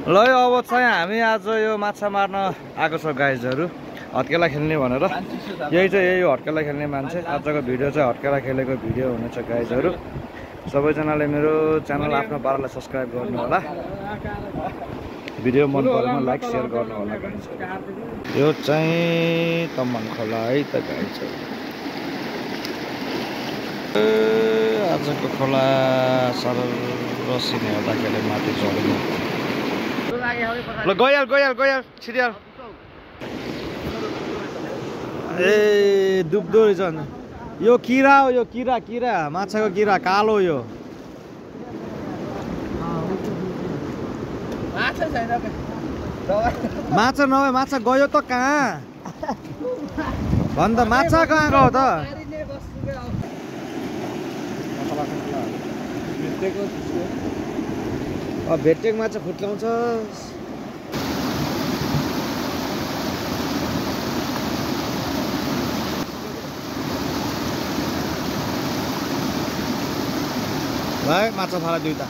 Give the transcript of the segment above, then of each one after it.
ल अब चाहिँ हामी आज यो माछा मार्न आएको छ गाइजहरु हत्केला खेल्ने भनेर यही हत्केला खेल्ने मान्छे आजको भिडियो चाहिँ हत्केला खेलेको भिडियो हुनेछ गाइजहरु सबैजनाले मेरो च्यानल आफ्नो पाराले सब्स्क्राइब गर्नु होला भिडियो मन परेमा लाइक शेयर गर्नु होला गाइजहरु यो चाहिँ तमन खोला है त गाइजहरु आजको खोला सरल रसिने हुँदाखेरि माथि चढ्नु ल गयाल छिरियाल ए डुब्दो रहेछ यो किरा हो यो किरा माछाको किरा कालो यो माछा नभए माछा गयो त कहाँ भन त माछा कहाँ गयो त भेटेको माछा फुट्लाउँछ भाइ माछा फाला दुईटा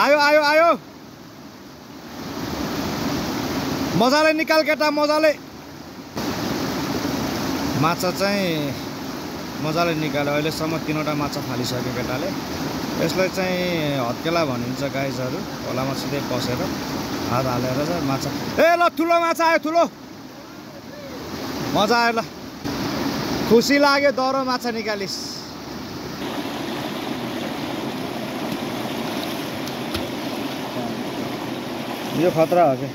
आयो मजाले निकाल केटा मजाले माछा चाहिँ मजाले निकाल्यो अहिलेसम्म 3वटा माछा फालिसक्यो केटाले यसलाई चाहिँ हत्केला भनिन्छ गाइजहरु खोलामा सिधै पसेर हात हालेर चाहिँ माछा ए ल ठुलो माछा आयो ठुलो मजा आयो ल खुसी लाग्यो दरो माछा निकालिस यो खतरा हो के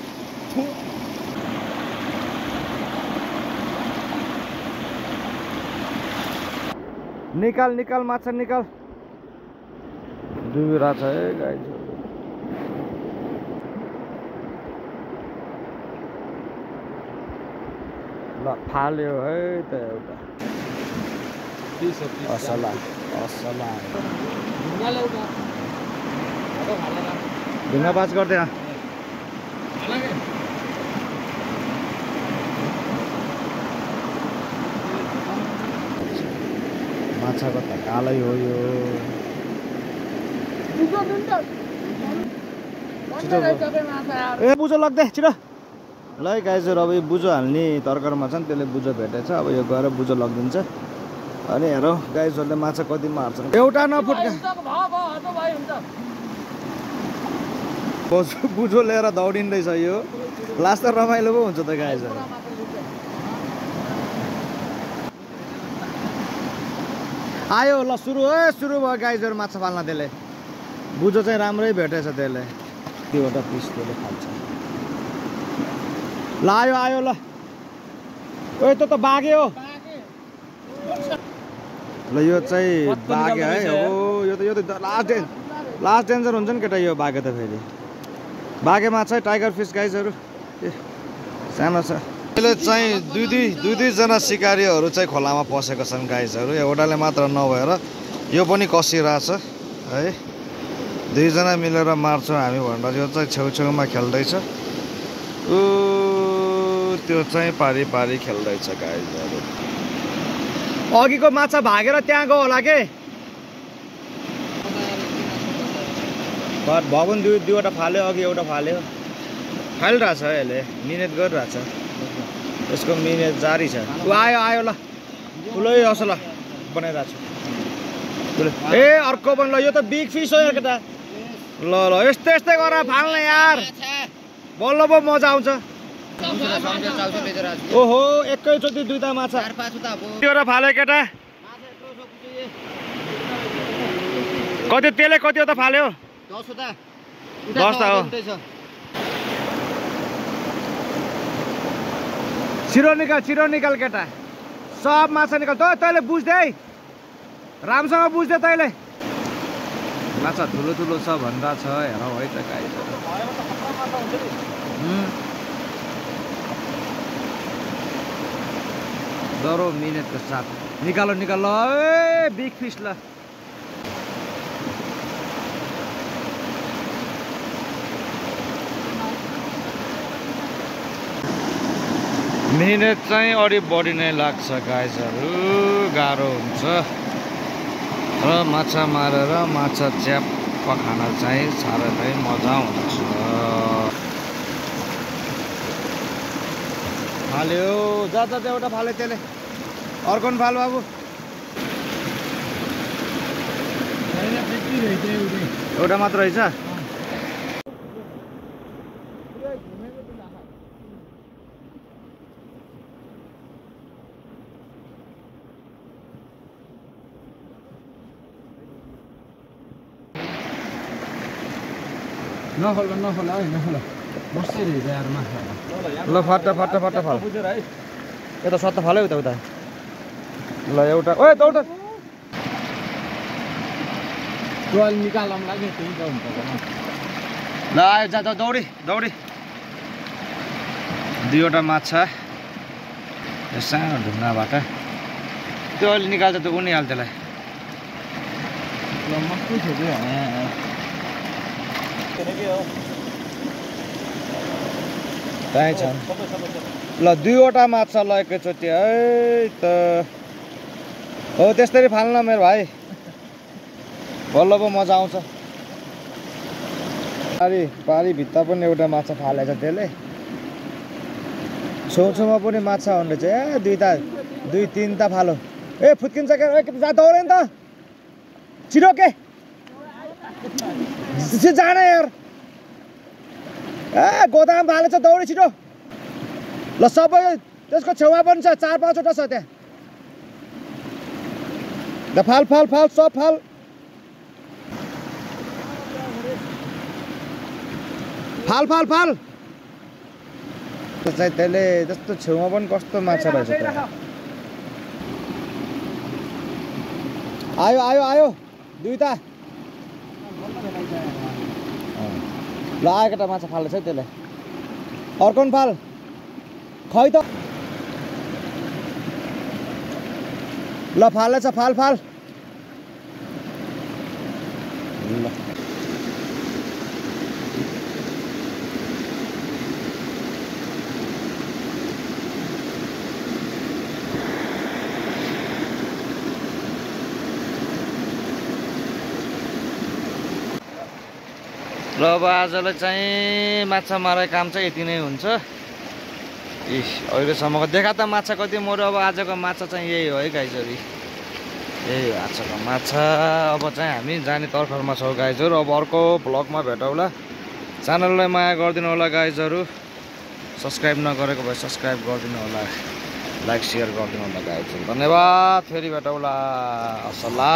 निकाल माछा निकाल डुबिरहेको छ है गाइस ल फाल्यो है त एउटा असला ढुङ्गा बाज गर्दै माछाको त कालै हो यो ए बुझो लग्दै छिटो ल गाइजहरु अब यो बुझो हाल्ने तरकारीमा छ नि त्यसले बुझो भेटेछ अब यो गएर बुझो लगिदिन्छ अनि हेरौ गाइजहरुले माछा कति मार्छन् एउटा नफुट्ने बुझो लिएर दौडिँदैछ यो लास्ट त रमाइलो पो हुन्छ त गाइजहरु आयो ल सुरु भयो गाइजहरु माछा फाल्न त्यसले बुझो चाहिँ राम्रै भेटेछ त्यसले त्योवटा पिस त्यसले फाल्छ ल आयो ल ओए त बागे हो ल यो चाहिँ बागे है हो यो त लास्ट डेन्जर हुन्छ नि केटा यो बागे त फेरि बागे माछा टाइगर फिस गाइजहरु सानो छ अहिले चाहिँ दुई जना शिकारीहरू चाहिँ खोलामा पसेको छन् गाइजहरु एउटाले मात्र नभएर यो पनि कसिरहेछ है दुईजना मिलेर मार्छौँ हामी भनेर यो चाहिँ छेउछेउमा खेल्दैछ त्यो चाहिँ पारी खेल्दैछ गाइजहरु अघिको माछा भागेर त्यहाँ गयो होला के भगवान दुईवटा फाल्यो अघि एउटा फाल्यो फालिरहेछ यसले मिहिनेत गरिरहेछ यसको मिहिनेत जारी छ आयो ल ठुलै असला बनाइरहेको छु ए अर्को पनि ल यो त बिग फिस हो यार केटा ल यस्तै गरेर फाल्ने यार बल्ल पो मजा आउँछ ओहो एकैचोटि दुईटा माछा एउटा फाल्यो केटा कति त्यसले कतिवटा फाल्यो 10 हो छिरो निकाल केटा सब माछा निकाल तैँले बुझ्दै है राम्रोसँग बुझ्दै तैँले माछा ठुलो छ भन्दा छ हेरौ है त गाइस दरो मिनेटको साथ निकाल ल ए बिग फिस ल मिहिनेत चाहिँ अडी बढी नै लाग्छ गाइजहरु गाह्रो हुन्छ र माछा मारेर माछा च्याप्प खान चाहिँ साह्रै नै मजा हुन्छ। फाल्यो जा एउटा फाल्यो त्यसले, अर्को पनि फाल बाबु। एउटा मात्र रहेछ। नखोला है नखोला बस्दै रहेछ यार माछा। ल फट्टा फाल यता सट्टा फाल्यो उता ल एउटा ओए दौड टोल निकालम लाग्यो त्यही त हुन्छ ल आयो जा दौडी दुईवटा माछा सानो ढुङ्गाबाट त्यो अहिले निकाल्छ त उनीहाल्छ त्यसलाई। ल मस्तै छ त्यो त्यहीँ छ ल दुईवटा माछा ल एकैचोटि है त हो त्यस्तरी फाल्न मेरो भाइ, बल्ल पो मजा आउँछ। पारी भित्ता पनि एउटा माछा फालेछ त्यसले, छेउछेउमा पनि माछा हुँदैछ। ए दुई तिनवटा फालो ए फुत्किन्छ क्या दौडे नि त छिटो के जाने यार। ए गोदाम फालेछ दौडी छिटो ल सबै त्यसको छेउमा पनि छ 4-5वटा छ त्यहाँ। फाल सब फाल चाहिँ त्यसले जस्तो छेउमा पनि कस्तो माछा रहेछ। आयो दुईटा ल आएकोटा माछा फालेछ है त्यसले, अर्को पनि फाल खै त ल फालेछ फाल ल र अब आजलाई चाहिँ माछा मारे काम चाहिँ यति नै हुन्छ। अहिलेसम्मको देखा त माछा कति मऱ्यो। अब आजको माछा चाहिँ यही हो है गाइजहरू, यही हो आजको माछा। अब चाहिँ हामी जाने तर्खरमा छौँ गाइजहरू। अब अर्को भ्लगमा भेटौँला। च्यानललाई माया गरिदिनु होला गाइजहरू, सब्सक्राइब नगरेको भए सब्सक्राइब गरिदिनु होला, लाइक सेयर गरिदिनु होला गाइजहरू। धन्यवाद, फेरि भेटौँला। असला।